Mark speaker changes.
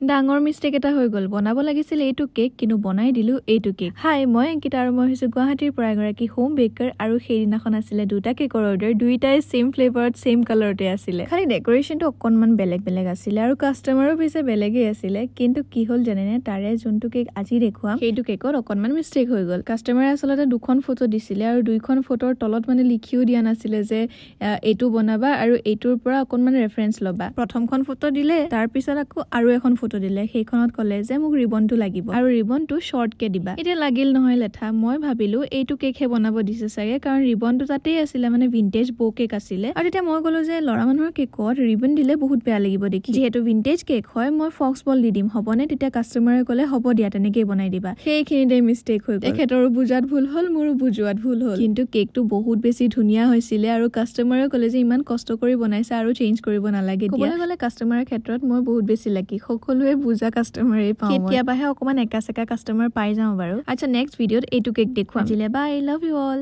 Speaker 1: ডাঙৰ মিষ্টেক এটা হৈ গ'ল বনাব লাগিছিল এইটো কেক কিন্তু বনাই দিলো এইটো কেক হাই মই অংকিতা আৰু মই হৈছো গুৱাহাটীৰ পৰা এগৰাকী হোম বেকাৰ আৰু সেইদিনাখন আছিলে দুটা কেকৰ অৰ্ডাৰ দুইটাই সেম ফ্লেভাৰত সেম কালাৰতে আছিলে খালি ডেকোৰেশনটো অকনমান বেলেগ বেলেগ আছিলে আৰু কাস্টমাৰো পিছে বেলেগেই আছিলে কিন্তু কি হ'ল জানেনে তাৰে যোনটো কেক আজি দেখুৱাম সেইটো কেকত অকনমান মিষ্টেক হৈ গ'ল কাস্টমাৰে আচলতে দুখন ফটো দিছিলে আৰু দুইখন ফটোৰ তলত মানে লিখিও দিয়া নাছিলে যে এইটো বনাবা আৰু এইটোৰ পৰা অকনমান ৰেফাৰেন্স লবা প্ৰথমখন ফটো দিলে তাৰ পিছত আকৌ আৰু এখন ফটো দিলে সেইখনত কলে যে মোক ৰিবনটো লাগিব আৰু ৰিবনটো শৰ্ট কে দিবা এতিয়া লাগিল নহয় লেঠা মই ভাবিলো এইটো কেকহে বনাব দিছে চাগে কাৰণ ৰিবনটো তাতেই আছিলে মানে ভিনটেজ বো কেক আছিলে আৰু তেতিয়া মই কলো যে লৰা মানুহৰ কেকত ৰিবন দিলে বহুত বেয়া লাগিব দেখি যেহেতু ভিনটেজ কেক হয় মই ফক্স বল দি দিম হবনে তেতিয়া কাস্টমাৰে কলে হ'ব দিয়া তেনেকৈ বনাই দিবা সেইখিনিতে মিষ্টেক হৈ গ'ল তেখেতৰো বুজাত ভুল হ'ল মোৰো বুজোৱাত ভুল হ'ল কিন্তু কেকটো বহুত বেছি ধুনীয়া হৈছিলে আৰু কাস্টমাৰে কলে যে ইমান কষ্ট কৰি বনাইছে আৰু চেঞ্জ কৰিব নালাগে ক'বলৈ গ'লে কাস্টমাৰৰ ক্ষেত্ৰত মই বহুত বেছি লাকি সকলোৱে বুজা কাস্টমাৰেই পাওঁ কেতিয়াবাহে অকমান একা চেকা কাস্টমাৰ পাই যাওঁ বাৰু আচ্ছা নেক্সট ভিডিঅ'ত এইটো কেক দেখুৱাম আজিলে বাই লাভ ইউ অল